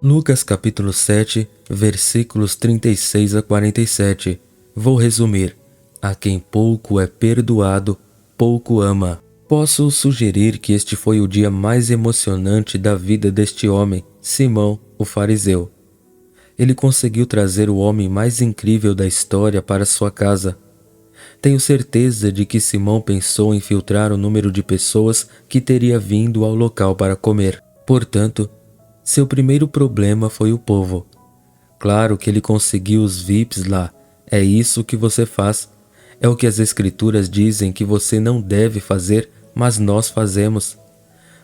Lucas capítulo 7, versículos 36 a 47. Vou resumir. A quem pouco é perdoado, pouco ama. Posso sugerir que este foi o dia mais emocionante da vida deste homem, Simão, o fariseu. Ele conseguiu trazer o homem mais incrível da história para sua casa. Tenho certeza de que Simão pensou em filtrar o número de pessoas que teria vindo ao local para comer. Portanto, seu primeiro problema foi o povo. Claro que ele conseguiu os VIPs lá. É isso que você faz. É o que as escrituras dizem que você não deve fazer, mas nós fazemos.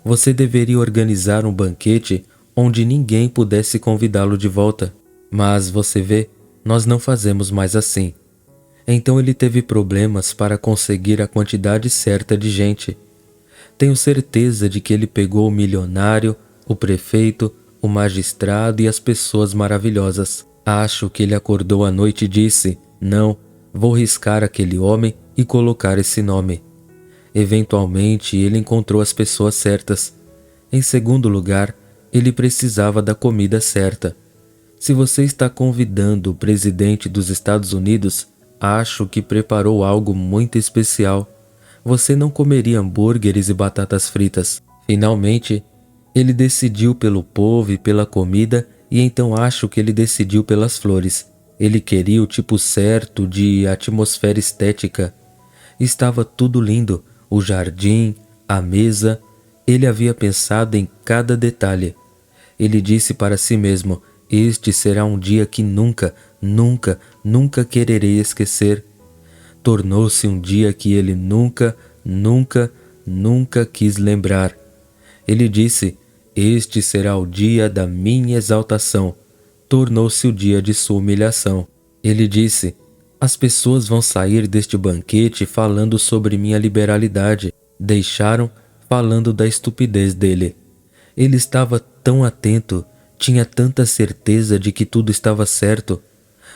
Você deveria organizar um banquete onde ninguém pudesse convidá-lo de volta. Mas você vê, nós não fazemos mais assim. Então ele teve problemas para conseguir a quantidade certa de gente. Tenho certeza de que ele pegou o milionário, o prefeito, o magistrado e as pessoas maravilhosas. Acho que ele acordou à noite e disse: não, vou riscar aquele homem e colocar esse nome. Eventualmente ele encontrou as pessoas certas. Em segundo lugar, ele precisava da comida certa. Se você está convidando o presidente dos Estados Unidos, acho que preparou algo muito especial. Você não comeria hambúrgueres e batatas fritas. Finalmente, ele decidiu pelo povo e pela comida, e então acho que ele decidiu pelas flores. Ele queria o tipo certo de atmosfera estética. Estava tudo lindo, o jardim, a mesa. Ele havia pensado em cada detalhe. Ele disse para si mesmo: este será um dia que nunca, nunca, nunca quererei esquecer. Tornou-se um dia que ele nunca, nunca, nunca quis lembrar. Ele disse: este será o dia da minha exaltação. Tornou-se o dia de sua humilhação. Ele disse: as pessoas vão sair deste banquete falando sobre minha liberalidade. Deixaram falando da estupidez dele. Ele estava tão atento, tinha tanta certeza de que tudo estava certo.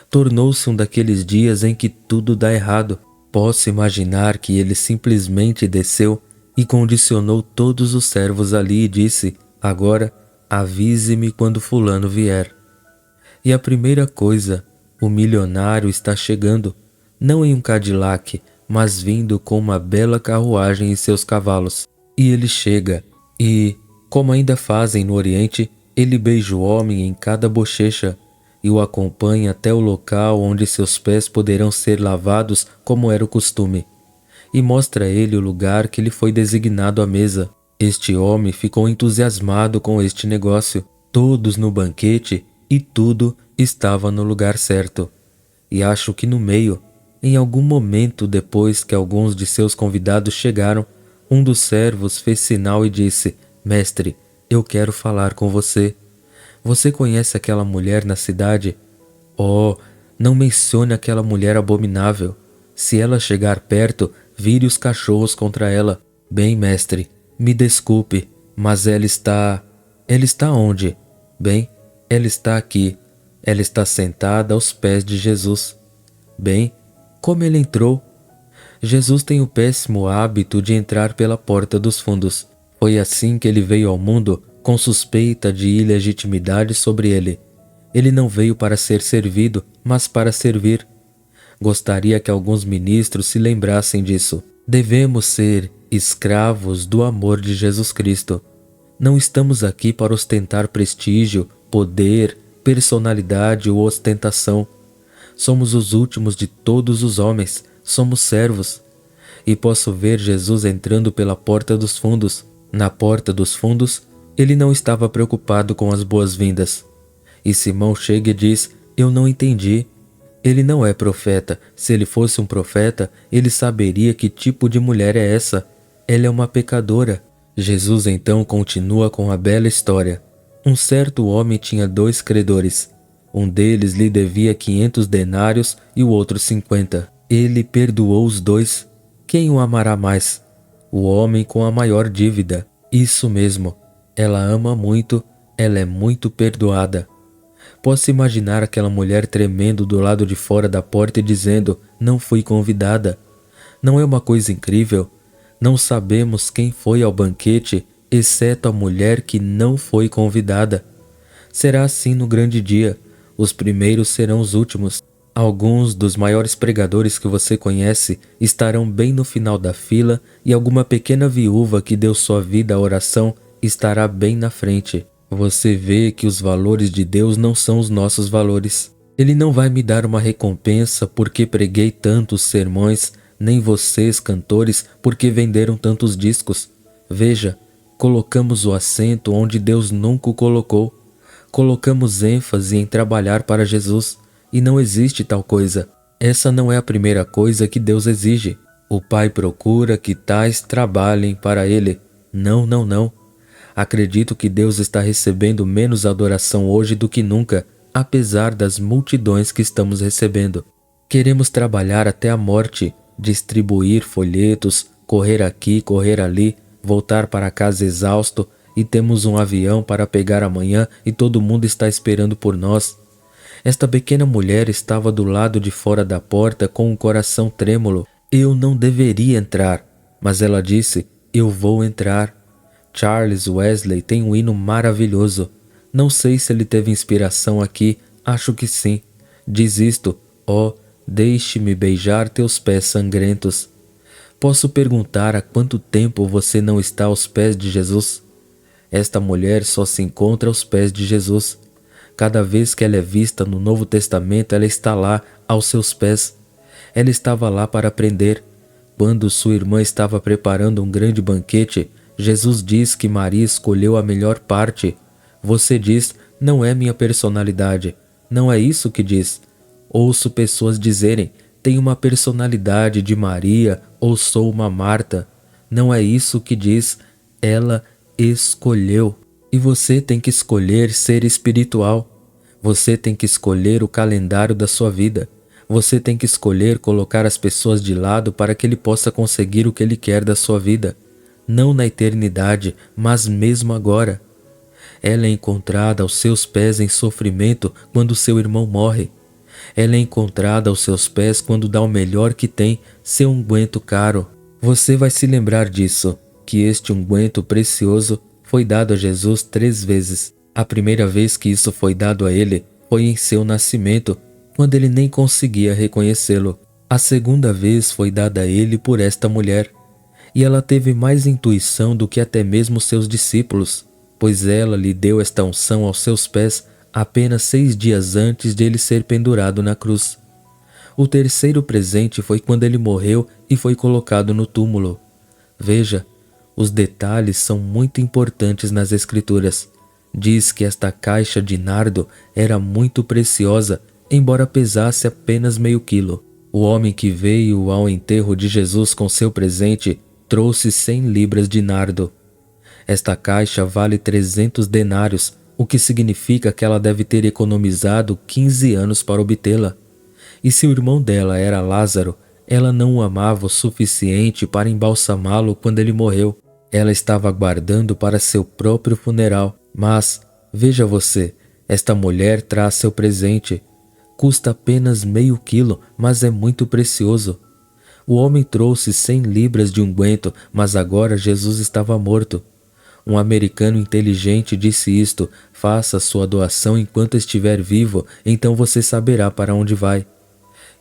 Tornou-se um daqueles dias em que tudo dá errado. Posso imaginar que ele simplesmente desceu e condicionou todos os servos ali e disse: agora, avise-me quando fulano vier. E a primeira coisa, o milionário está chegando, não em um Cadillac, mas vindo com uma bela carruagem e seus cavalos. E ele chega, e, como ainda fazem no Oriente, ele beija o homem em cada bochecha e o acompanha até o local onde seus pés poderão ser lavados como era o costume, e mostra a ele o lugar que lhe foi designado à mesa. Este homem ficou entusiasmado com este negócio. Todos no banquete e tudo estava no lugar certo. E acho que no meio, em algum momento depois que alguns de seus convidados chegaram, um dos servos fez sinal e disse: mestre, eu quero falar com você. Você conhece aquela mulher na cidade? Oh, não mencione aquela mulher abominável. Se ela chegar perto, vire os cachorros contra ela. Bem, mestre, me desculpe, mas ela está... Ela está onde? Bem, ela está aqui. Ela está sentada aos pés de Jesus. Bem, como ele entrou? Jesus tem o péssimo hábito de entrar pela porta dos fundos. Foi assim que ele veio ao mundo, com suspeita de ilegitimidade sobre ele. Ele não veio para ser servido, mas para servir. Gostaria que alguns ministros se lembrassem disso. Devemos ser escravos do amor de Jesus Cristo. Não estamos aqui para ostentar prestígio, poder, personalidade ou ostentação. Somos os últimos de todos os homens, somos servos. E posso ver Jesus entrando pela porta dos fundos. Na porta dos fundos, ele não estava preocupado com as boas-vindas. E Simão chega e diz: eu não entendi. Ele não é profeta. Se ele fosse um profeta, ele saberia que tipo de mulher é essa. Ela é uma pecadora. Jesus então continua com a bela história. Um certo homem tinha 2 credores. Um deles lhe devia 500 denários e o outro 50. Ele perdoou os 2. Quem o amará mais? O homem com a maior dívida. Isso mesmo. Ela ama muito, ela é muito perdoada. Posso imaginar aquela mulher tremendo do lado de fora da porta e dizendo: não fui convidada. Não é uma coisa incrível? Não sabemos quem foi ao banquete, exceto a mulher que não foi convidada. Será assim no grande dia. Os primeiros serão os últimos. Alguns dos maiores pregadores que você conhece estarão bem no final da fila e alguma pequena viúva que deu sua vida à oração estará bem na frente. Você vê que os valores de Deus não são os nossos valores. Ele não vai me dar uma recompensa porque preguei tantos sermões, nem vocês, cantores, porque venderam tantos discos. Veja, colocamos o acento onde Deus nunca o colocou. Colocamos ênfase em trabalhar para Jesus. E não existe tal coisa. Essa não é a primeira coisa que Deus exige. O Pai procura que tais trabalhem para Ele. Não, não, não. Acredito que Deus está recebendo menos adoração hoje do que nunca, apesar das multidões que estamos recebendo. Queremos trabalhar até a morte, distribuir folhetos, correr aqui, correr ali, voltar para casa exausto e temos um avião para pegar amanhã e todo mundo está esperando por nós. Esta pequena mulher estava do lado de fora da porta com o coração trêmulo. Eu não deveria entrar, mas ela disse, eu vou entrar. Charles Wesley tem um hino maravilhoso. Não sei se ele teve inspiração aqui, acho que sim. Diz isto, ó, deixe-me beijar teus pés sangrentos. Posso perguntar há quanto tempo você não está aos pés de Jesus? Esta mulher só se encontra aos pés de Jesus. Cada vez que ela é vista no Novo Testamento, ela está lá, aos seus pés. Ela estava lá para aprender. Quando sua irmã estava preparando um grande banquete, Jesus diz que Maria escolheu a melhor parte. Você diz, não é minha personalidade. Não é isso que diz. Ouço pessoas dizerem, tenho uma personalidade de Maria ou sou uma Marta. Não é isso que diz. Ela escolheu. E você tem que escolher ser espiritual. Você tem que escolher o calendário da sua vida. Você tem que escolher colocar as pessoas de lado para que ele possa conseguir o que ele quer da sua vida. Não na eternidade, mas mesmo agora. Ela é encontrada aos seus pés em sofrimento quando seu irmão morre. Ela é encontrada aos seus pés quando dá o melhor que tem, seu unguento caro. Você vai se lembrar disso, que este unguento precioso foi dado a Jesus 3 vezes. A primeira vez que isso foi dado a ele foi em seu nascimento, quando ele nem conseguia reconhecê-lo. A segunda vez foi dada a ele por esta mulher. E ela teve mais intuição do que até mesmo seus discípulos, pois ela lhe deu esta unção aos seus pés apenas 6 dias antes de ele ser pendurado na cruz. O terceiro presente foi quando ele morreu e foi colocado no túmulo. Veja, os detalhes são muito importantes nas Escrituras. Diz que esta caixa de nardo era muito preciosa, embora pesasse apenas meio quilo. O homem que veio ao enterro de Jesus com seu presente trouxe 100 libras de nardo. Esta caixa vale 300 denários, o que significa que ela deve ter economizado 15 anos para obtê-la. E se o irmão dela era Lázaro, ela não o amava o suficiente para embalsamá-lo quando ele morreu. Ela estava aguardando para seu próprio funeral. Mas, veja você, esta mulher traz seu presente. Custa apenas meio quilo, mas é muito precioso. O homem trouxe 100 libras de unguento, mas agora Jesus estava morto. Um americano inteligente disse isto, faça sua doação enquanto estiver vivo, então você saberá para onde vai.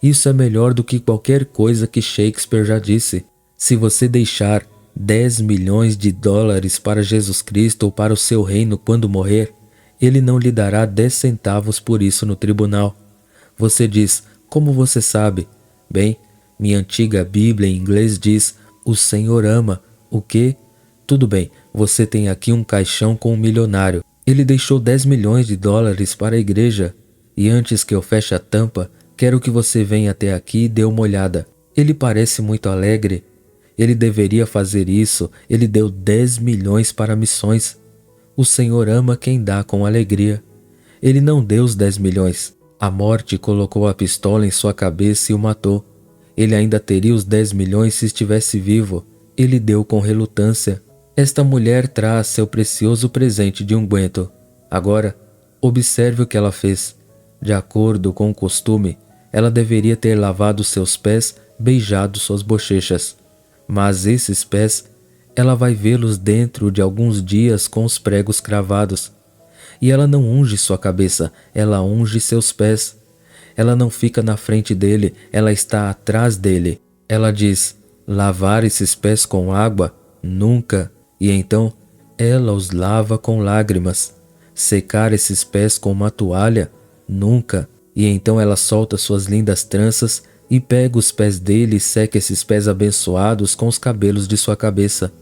Isso é melhor do que qualquer coisa que Shakespeare já disse. Se você deixar 10 milhões de dólares para Jesus Cristo ou para o seu reino quando morrer, ele não lhe dará 10 centavos por isso no tribunal. Você diz, como você sabe? Bem, minha antiga Bíblia em inglês diz, o Senhor ama. O quê? Tudo bem, você tem aqui um caixão com um milionário. Ele deixou 10 milhões de dólares para a igreja. E antes que eu feche a tampa, quero que você venha até aqui e dê uma olhada. Ele parece muito alegre. Ele deveria fazer isso. Ele deu 10 milhões para missões. O Senhor ama quem dá com alegria. Ele não deu os 10 milhões. A morte colocou a pistola em sua cabeça e o matou. Ele ainda teria os 10 milhões se estivesse vivo. Ele deu com relutância. Esta mulher traz seu precioso presente de unguento. Agora, observe o que ela fez. De acordo com o costume, ela deveria ter lavado seus pés, beijado suas bochechas. Mas esses pés, ela vai vê-los dentro de alguns dias com os pregos cravados. E ela não unge sua cabeça, ela unge seus pés. Ela não fica na frente dele, ela está atrás dele. Ela diz: lavar esses pés com água? Nunca. E então ela os lava com lágrimas. Secar esses pés com uma toalha? Nunca. E então ela solta suas lindas tranças e pega os pés dele e seca esses pés abençoados com os cabelos de sua cabeça.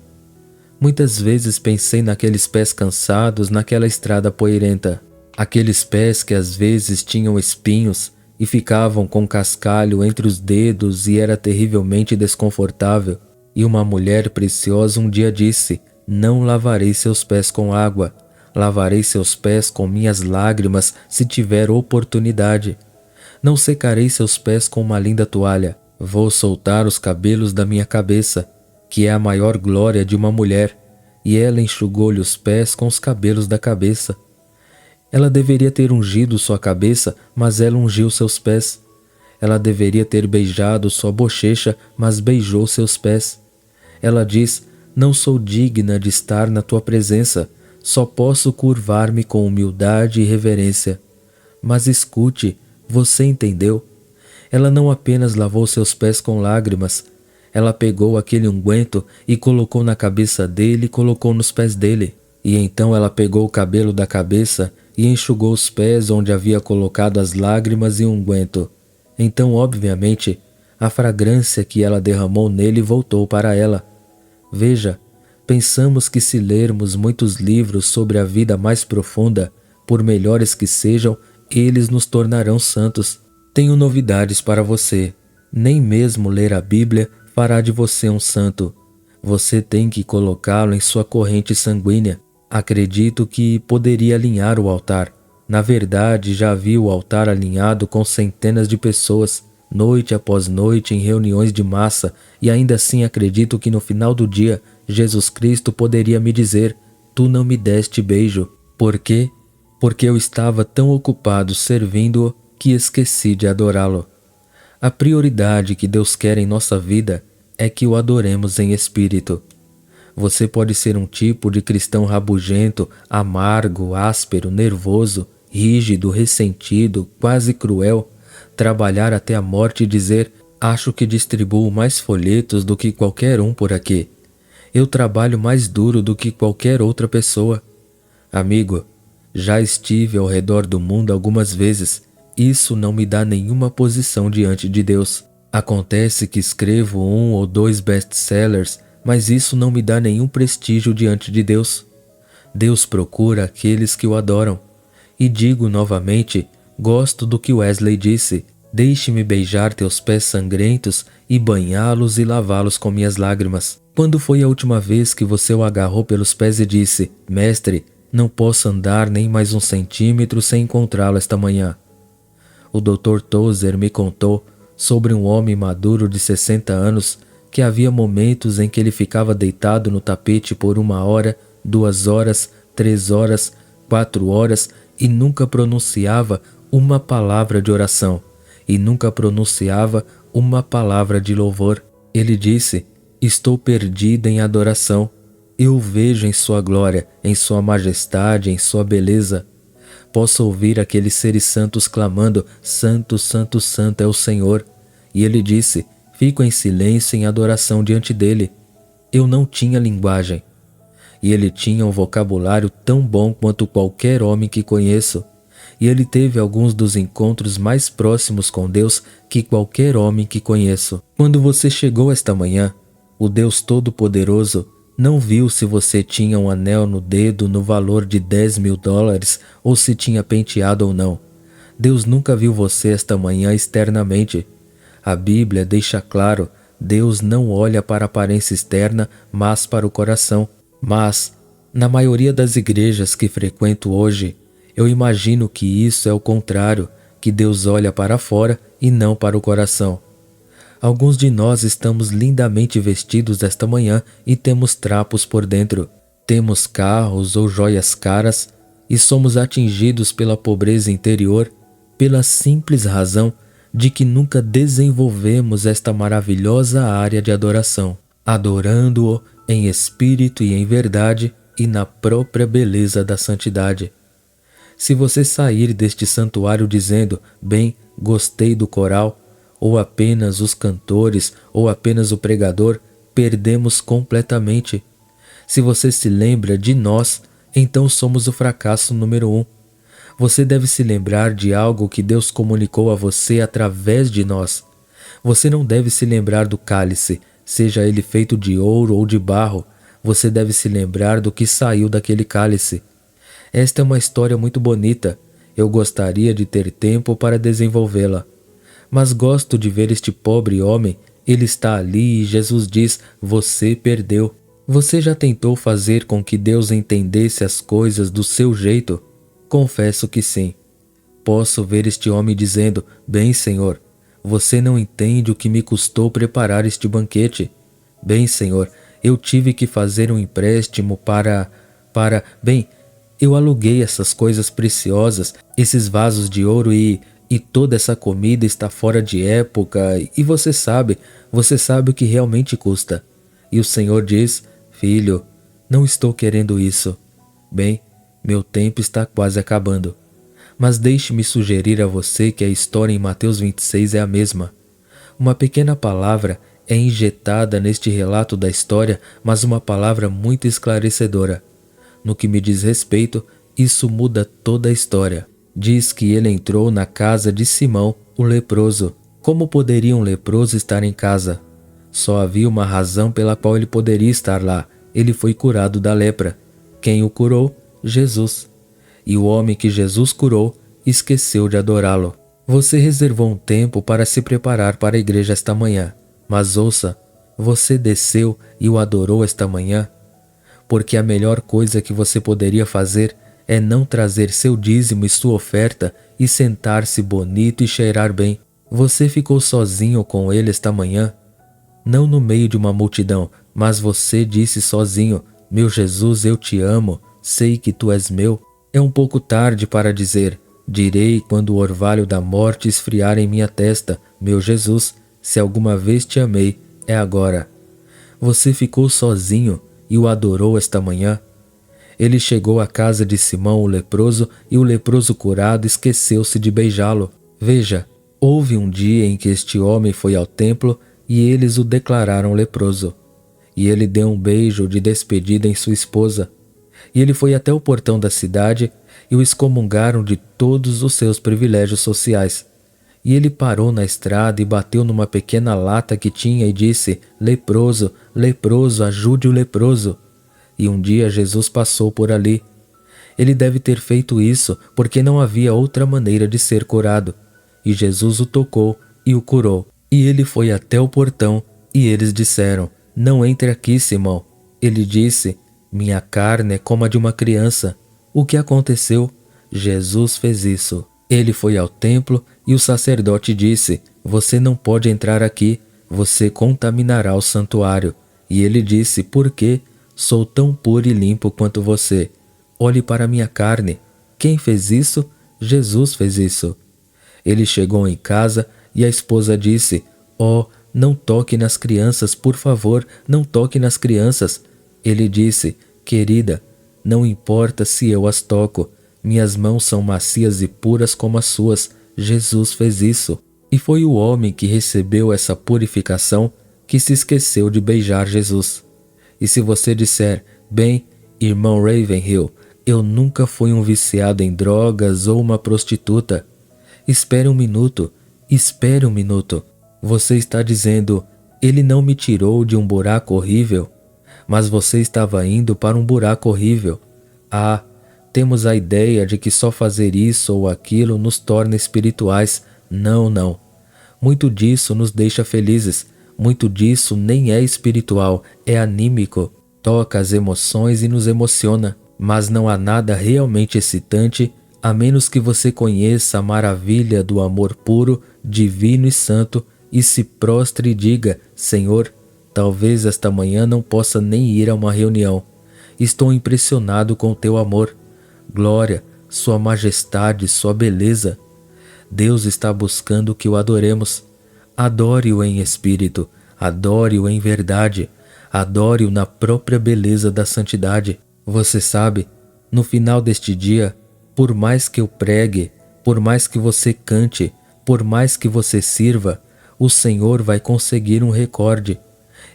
Muitas vezes pensei naqueles pés cansados naquela estrada poeirenta. Aqueles pés que às vezes tinham espinhos e ficavam com cascalho entre os dedos e era terrivelmente desconfortável. E uma mulher preciosa um dia disse: não lavarei seus pés com água, lavarei seus pés com minhas lágrimas se tiver oportunidade. Não secarei seus pés com uma linda toalha, vou soltar os cabelos da minha cabeça, que é a maior glória de uma mulher. E ela enxugou-lhe os pés com os cabelos da cabeça. Ela deveria ter ungido sua cabeça, mas ela ungiu seus pés. Ela deveria ter beijado sua bochecha, mas beijou seus pés. Ela diz: não sou digna de estar na tua presença, só posso curvar-me com humildade e reverência. Mas escute, você entendeu? Ela não apenas lavou seus pés com lágrimas, ela pegou aquele unguento e colocou na cabeça dele e colocou nos pés dele. E então ela pegou o cabelo da cabeça e enxugou os pés onde havia colocado as lágrimas e o unguento. Então, obviamente, a fragrância que ela derramou nele voltou para ela. Veja, pensamos que se lermos muitos livros sobre a vida mais profunda, por melhores que sejam, eles nos tornarão santos. Tenho novidades para você. Nem mesmo ler a Bíblia fará de você um santo. Você tem que colocá-lo em sua corrente sanguínea. Acredito que poderia alinhar o altar. Na verdade, já vi o altar alinhado com centenas de pessoas, noite após noite em reuniões de massa, e ainda assim acredito que no final do dia, Jesus Cristo poderia me dizer: tu não me deste beijo. Por quê? Porque eu estava tão ocupado servindo-o que esqueci de adorá-lo. A prioridade que Deus quer em nossa vida é que o adoremos em espírito. Você pode ser um tipo de cristão rabugento, amargo, áspero, nervoso, rígido, ressentido, quase cruel, trabalhar até a morte e dizer: acho que distribuo mais folhetos do que qualquer um por aqui. Eu trabalho mais duro do que qualquer outra pessoa. Amigo, já estive ao redor do mundo algumas vezes. Isso não me dá nenhuma posição diante de Deus. Acontece que escrevo 1 ou 2 best-sellers, mas isso não me dá nenhum prestígio diante de Deus. Deus procura aqueles que o adoram. E digo novamente, gosto do que Wesley disse: deixe-me beijar teus pés sangrentos e banhá-los e lavá-los com minhas lágrimas. Quando foi a última vez que você o agarrou pelos pés e disse: mestre, não posso andar nem mais 1 centímetro sem encontrá-lo esta manhã? O Dr. Tozer me contou sobre um homem maduro de 60 anos que havia momentos em que ele ficava deitado no tapete por 1 hora, 2 horas, 3 horas, 4 horas e nunca pronunciava uma palavra de oração e nunca pronunciava uma palavra de louvor. Ele disse: estou perdido em adoração. Eu o vejo em sua glória, em sua majestade, em sua beleza. Posso ouvir aqueles seres santos clamando: Santo, Santo, Santo é o Senhor. E ele disse: fico em silêncio em adoração diante dele. Eu não tinha linguagem. E ele tinha um vocabulário tão bom quanto qualquer homem que conheço. E ele teve alguns dos encontros mais próximos com Deus que qualquer homem que conheço. Quando você chegou esta manhã, o Deus Todo-Poderoso não viu se você tinha um anel no dedo no valor de $10.000 ou se tinha penteado ou não. Deus nunca viu você esta manhã externamente. A Bíblia deixa claro, Deus não olha para a aparência externa, mas para o coração. Mas, na maioria das igrejas que frequento hoje, eu imagino que isso é o contrário, que Deus olha para fora e não para o coração. Alguns de nós estamos lindamente vestidos esta manhã e temos trapos por dentro. Temos carros ou joias caras e somos atingidos pela pobreza interior, pela simples razão de que nunca desenvolvemos esta maravilhosa área de adoração, adorando-o em espírito e em verdade e na própria beleza da santidade. Se você sair deste santuário dizendo, bem, gostei do coral, ou apenas os cantores, ou apenas o pregador, perdemos completamente. Se você se lembra de nós, então somos o fracasso número 1. Você deve se lembrar de algo que Deus comunicou a você através de nós. Você não deve se lembrar do cálice, seja ele feito de ouro ou de barro. Você deve se lembrar do que saiu daquele cálice. Esta é uma história muito bonita. Eu gostaria de ter tempo para desenvolvê-la. Mas gosto de ver este pobre homem. Ele está ali e Jesus diz, você perdeu. Você já tentou fazer com que Deus entendesse as coisas do seu jeito? Confesso que sim. Posso ver este homem dizendo, bem, Senhor, você não entende o que me custou preparar este banquete. Bem, Senhor, eu tive que fazer um empréstimo bem, eu aluguei essas coisas preciosas, esses vasos de ouro e toda essa comida está fora de época e você sabe o que realmente custa. E o Senhor diz, filho, não estou querendo isso. Bem, meu tempo está quase acabando. Mas deixe-me sugerir a você que a história em Mateus 26 é a mesma. Uma pequena palavra é injetada neste relato da história, mas uma palavra muito esclarecedora. No que me diz respeito, isso muda toda a história. Diz que ele entrou na casa de Simão, o leproso. Como poderia um leproso estar em casa? Só havia uma razão pela qual ele poderia estar lá. Ele foi curado da lepra. Quem o curou? Jesus. E o homem que Jesus curou esqueceu de adorá-lo. Você reservou um tempo para se preparar para a igreja esta manhã. Mas ouça, você desceu e o adorou esta manhã? Porque a melhor coisa que você poderia fazer é não trazer seu dízimo e sua oferta e sentar-se bonito e cheirar bem. Você ficou sozinho com ele esta manhã? Não no meio de uma multidão, mas você disse sozinho, meu Jesus, eu te amo, sei que tu és meu. É um pouco tarde para dizer, direi quando o orvalho da morte esfriar em minha testa, meu Jesus, se alguma vez te amei, é agora. Você ficou sozinho e o adorou esta manhã? Ele chegou à casa de Simão o leproso e o leproso curado esqueceu-se de beijá-lo. Veja, houve um dia em que este homem foi ao templo e eles o declararam leproso. E ele deu um beijo de despedida em sua esposa. E ele foi até o portão da cidade e o excomungaram de todos os seus privilégios sociais. E ele parou na estrada e bateu numa pequena lata que tinha e disse, leproso, leproso, ajude o leproso. E um dia Jesus passou por ali. Ele deve ter feito isso porque não havia outra maneira de ser curado. E Jesus o tocou e o curou. E ele foi até o portão e eles disseram, não entre aqui, Simão. Ele disse, minha carne é como a de uma criança. O que aconteceu? Jesus fez isso. Ele foi ao templo e o sacerdote disse, você não pode entrar aqui, você contaminará o santuário. E ele disse, por quê? Sou tão puro e limpo quanto você. Olhe para minha carne. Quem fez isso? Jesus fez isso. Ele chegou em casa e a esposa disse, oh, não toque nas crianças, por favor, não toque nas crianças. Ele disse, querida, não importa se eu as toco, minhas mãos são macias e puras como as suas. Jesus fez isso. E foi o homem que recebeu essa purificação que se esqueceu de beijar Jesus. E se você disser, bem, irmão Ravenhill, eu nunca fui um viciado em drogas ou uma prostituta. Espere um minuto, espere um minuto. Você está dizendo, ele não me tirou de um buraco horrível, mas você estava indo para um buraco horrível. Ah, temos a ideia de que só fazer isso ou aquilo nos torna espirituais. Não, não. Muito disso nos deixa felizes. Muito disso nem é espiritual, é anímico. Toca as emoções e nos emociona. Mas não há nada realmente excitante, a menos que você conheça a maravilha do amor puro, divino e santo, e se prostre e diga, Senhor, talvez esta manhã não possa nem ir a uma reunião. Estou impressionado com o teu amor. Glória, sua majestade, sua beleza. Deus está buscando que o adoremos. Adore-o em espírito, adore-o em verdade, adore-o na própria beleza da santidade. Você sabe, no final deste dia, Por mais que eu pregue, por mais que você cante, por mais que você sirva, o Senhor vai conseguir um recorde.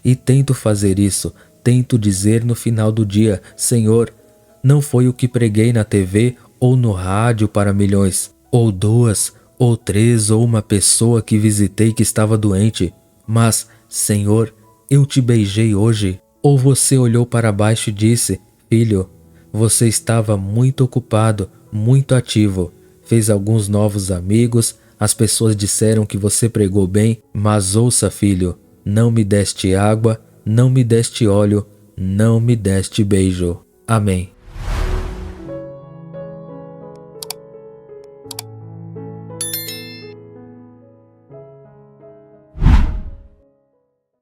E tento fazer isso, tento dizer no final do dia: Senhor, não foi o que preguei na TV ou no rádio para milhões, ou 2, ou 3, ou uma pessoa que visitei que estava doente, mas, Senhor, eu te beijei hoje. Ou você olhou para baixo e disse: Filho, você estava muito ocupado, muito ativo, fez alguns novos amigos, as pessoas disseram que você pregou bem, mas ouça, filho, não me deste água, não me deste óleo, não me deste beijo. Amém.